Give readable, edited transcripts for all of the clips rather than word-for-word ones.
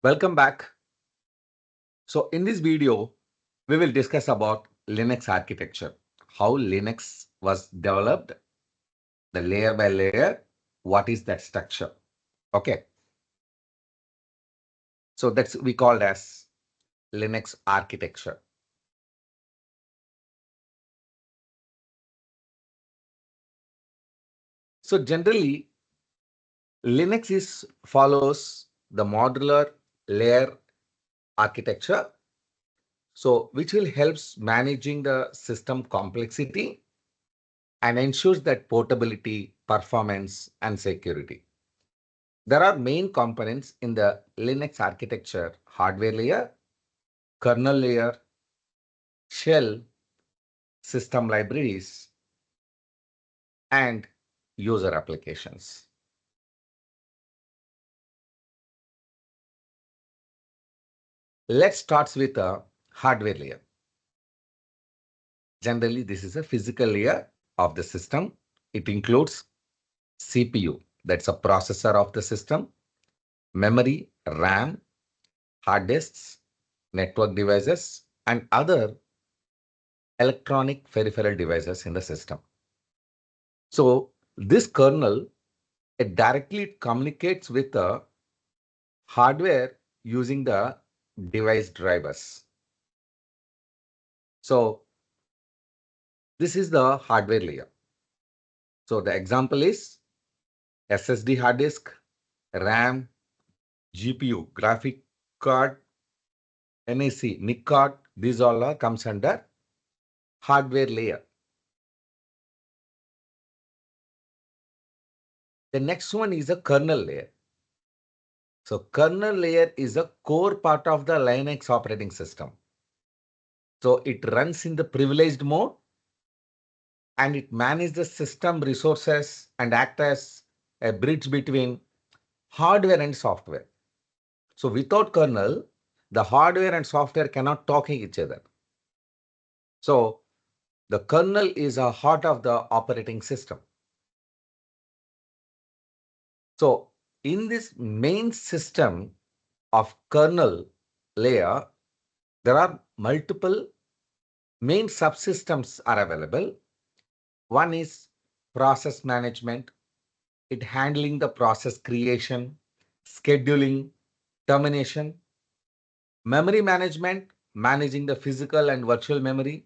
Welcome back. So in this video, we will discuss about Linux architecture, how Linux was developed, the layer by layer, what is that structure. Okay. So that's we called as Linux architecture. So generally, Linux follows the modular layer architecture. So which will helps managing the system complexity and ensures that portability, performance, and security. There are main components in the Linux architecture: hardware layer, kernel layer, shell, system libraries, and user applications. Let's start with a hardware layer. Generally, this is a physical layer of the system. It includes CPU, that's a processor of the system, memory, RAM, hard disks, network devices, and other electronic peripheral devices in the system. So this kernel, it directly communicates with the hardware using the device drivers. So this is the hardware layer. So the example is SSD hard disk, RAM, GPU, graphic card, NAC, NIC card. These all are comes under hardware layer. The next one is a kernel layer. So kernel layer is a core part of the Linux operating system. So it runs in the privileged mode and it manages the system resources and act as a bridge between hardware and software. So without kernel, the hardware and software cannot talk to each other. So the kernel is a heart of the operating system. So in this main system of kernel layer, there are multiple main subsystems are available. One is process management. It handling the process creation, scheduling, termination. Memory management, managing the physical and virtual memory.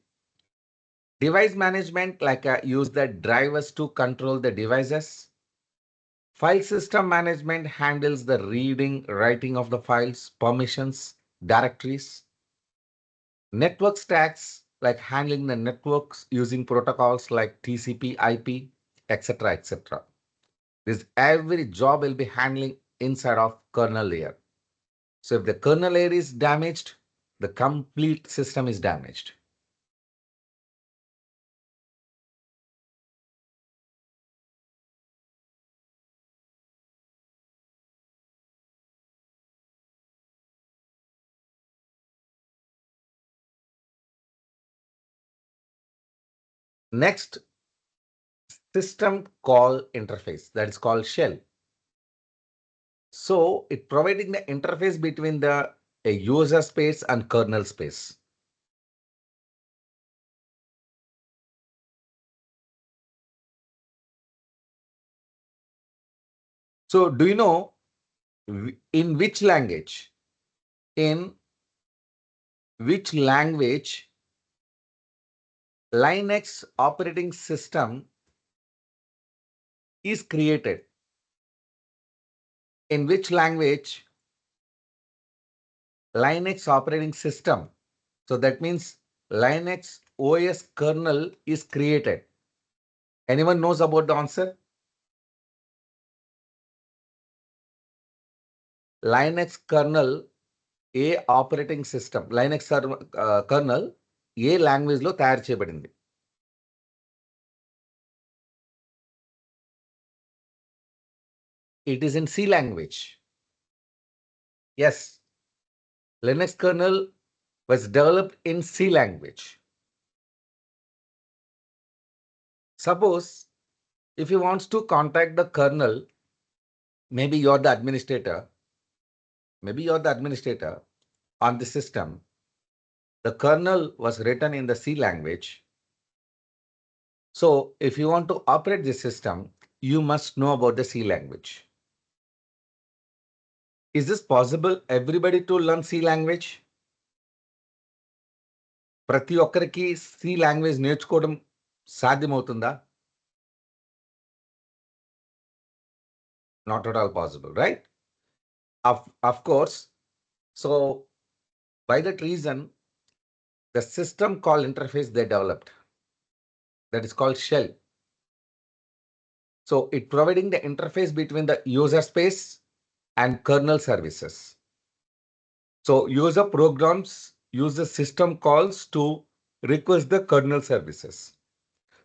Device management, like use the drivers to control the devices. File system management handles the reading, writing of the files, permissions, directories. Network stacks, like handling the networks using protocols like TCP, IP, etc., etc. This every job will be handling inside of kernel layer. So if the kernel layer is damaged, the complete system is damaged. Next, system call interface, that is called shell. So it providing the interface between the a user space and kernel space. So do you know in which language? In which language Linux operating system is created? In which language Linux operating system? So that means Linux OS kernel is created. Anyone knows about the answer? Linux kernel, A operating system Linux colonel A language లో తయారు చేయబడింది? It is in C language. Yes, Linux kernel was developed in C language. Suppose if you want to contact the kernel, maybe you're the administrator, maybe you're the administrator on the system. The kernel was written in the C language. So if you want to operate the system, you must know about the C language. Is this possible everybody to learn C language? ప్రతి ఒక్కరికి C language నేర్చుకోవడం సాధ్యమవుతుందా? Not at all possible, right? Of course. So by that reason, the system call interface they developed, that is called shell. So it providing the interface between the user space and kernel services. So user programs use the system calls to request the kernel services.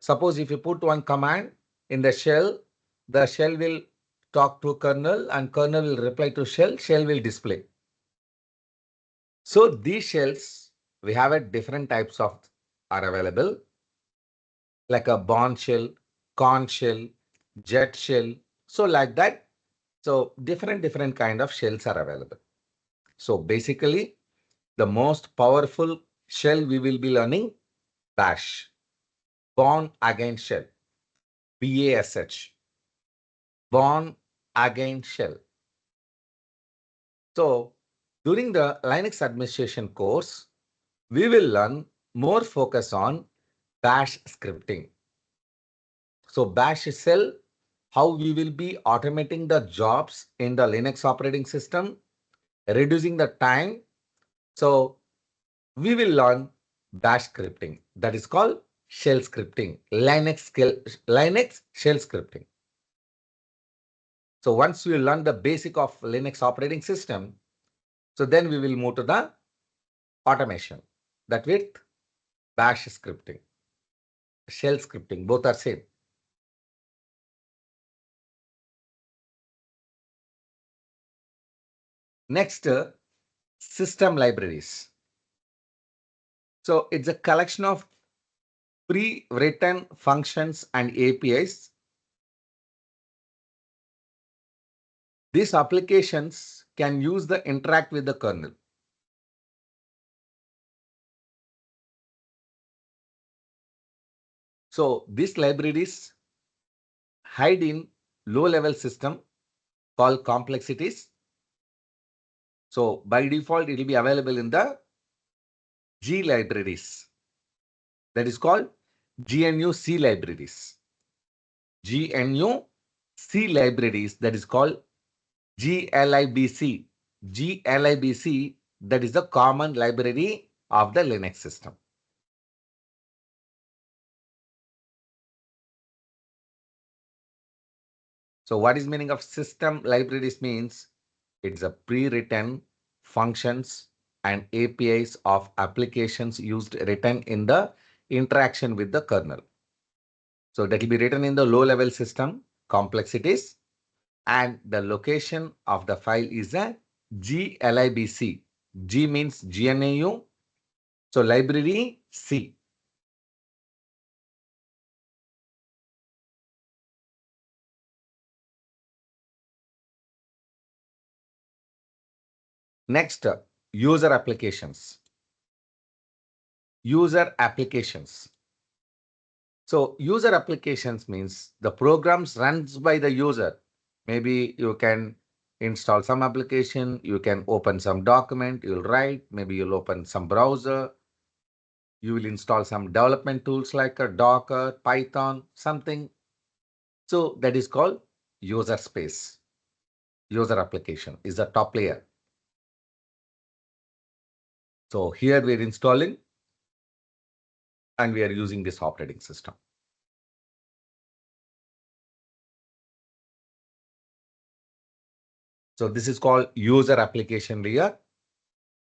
Suppose if you put one command in the shell will talk to kernel and kernel will reply to shell will display. So these shells, we have a different types of are available, like a Bourne shell, corn shell, jet shell. So like that, so different kind of shells are available. So basically, the most powerful shell we will be learning, bash, born again shell, BASH, born again shell. So during the Linux administration course, we will learn more focus on bash scripting. So bash shell, how we will be automating the jobs in the Linux operating system, reducing the time. So we will learn bash scripting, that is called shell scripting, Linux shell scripting. So once we learn the basic of Linux operating system, so then we will move to the automation, that with bash scripting, shell scripting, both are same. Next, system libraries. So it's a collection of pre-written functions and APIs. These applications can use the interact with the kernel. So these libraries hide in low-level system called complexities. So by default, it will be available in the G libraries. That is called GNU C libraries. GNU C libraries, that is called GLIBC. GLIBC, that is the common library of the Linux system. So what is meaning of system libraries means it's a pre-written functions and APIs of applications used written in the interaction with the kernel. So that will be written in the low level system complexities, and the location of the file is a glibc. G means GNAU, so library C. Next, user applications. User applications. So user applications means the programs runs by the user. Maybe you can install some application, you can open some document, you'll write, maybe you'll open some browser, you will install some development tools like a Docker, Python, something. So that is called user space. User application is the top layer. So here we are installing and we are using this operating system. So this is called user application layer.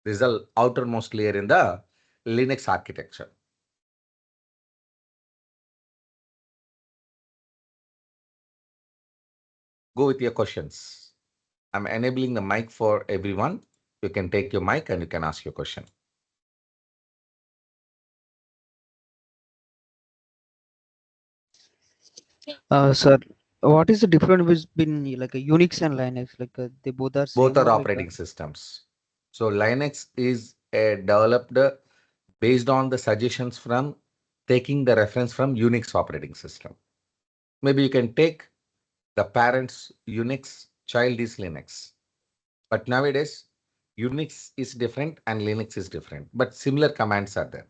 This is the outermost layer in the Linux architecture. Go with your questions. I'm enabling the mic for everyone. You can take your mic and you can ask your question. Sir, what is the difference between like a Unix and Linux? Like they both are Both same are or like operating systems. So Linux is developed based on the suggestions from taking the reference from Unix operating system. Maybe you can take the parent's Unix, child is Linux. But nowadays, Unix is different and Linux is different, but similar commands are there.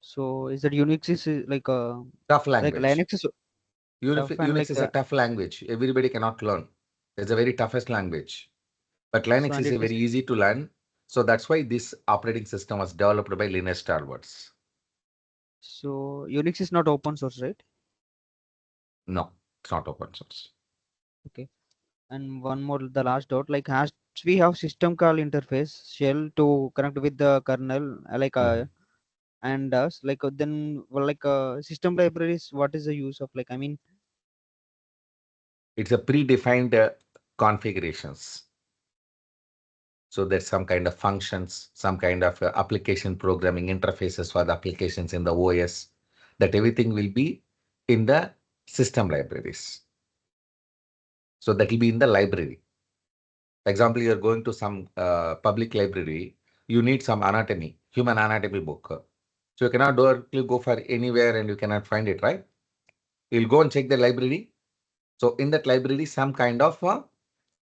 so is that Unix is Tough like language. Linux is tough and Unix is a tough language. Everybody cannot learn. It's a very toughest language. But so Linux and is it a is very easy to learn. So that's why this operating system was developed by Linus Torvalds. so Unix is not open source, right? No, it's not open source. Okay. And one more, the last doubt, like has we have system call interface shell to connect with the kernel, Mhm. and us then well, system libraries. What is the use of like? I mean, It's a predefined configurations. So there's some kind of functions, some kind of application programming interfaces for the applications in the OS, that everything will be in the system libraries. So that will be in the library. Example, you're going to some public library, you need some anatomy, human anatomy book. So you cannot directly go for anywhere and you cannot find it, right? You'll go and check the library. So in that library, some kind of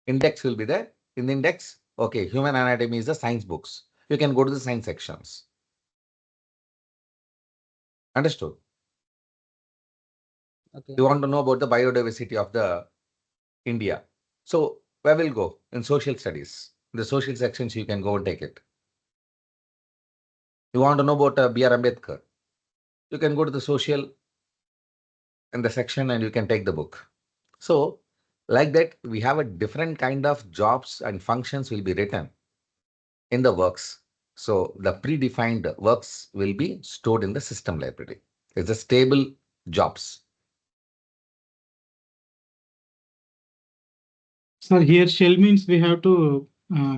index will be there. In the index, okay, human anatomy is the science books. You can go to the science sections. Understood? okay, You want to know about the biodiversity of the India. So where will go? In social studies. In the social sections, you can go and take it. You want to know about B.R. Ambedkar? You can go to the social in the section and you can take the book. So like that, we have a different kind of jobs and functions will be written in the works. So the predefined works will be stored in the system library. It's a stable jobs. Sir, here shell means we have to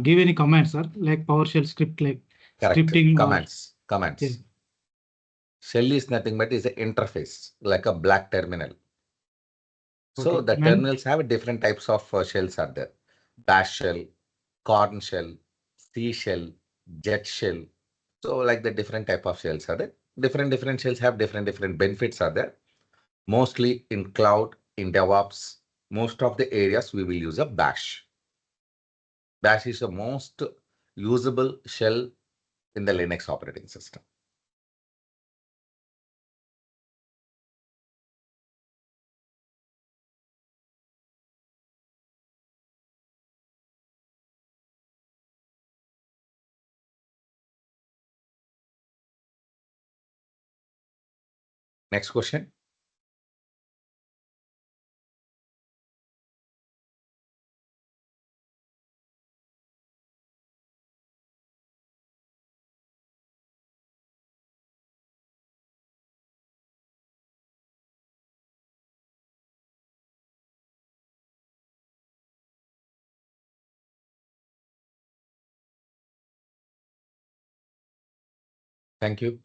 give any command, sir, like PowerShell script, like Correct. scripting or Commands. yeah. Commands. Shell is nothing but is an interface, like a black terminal. So Okay. the terminals have different types of shells are there. Bash shell, corn shell, C shell, jet shell. So like the different type of shells are there. Different shells have different benefits are there. Mostly in cloud, in DevOps, most of the areas we will use a bash. Bash is the most usable shell in the Linux operating system. Next question. Thank you.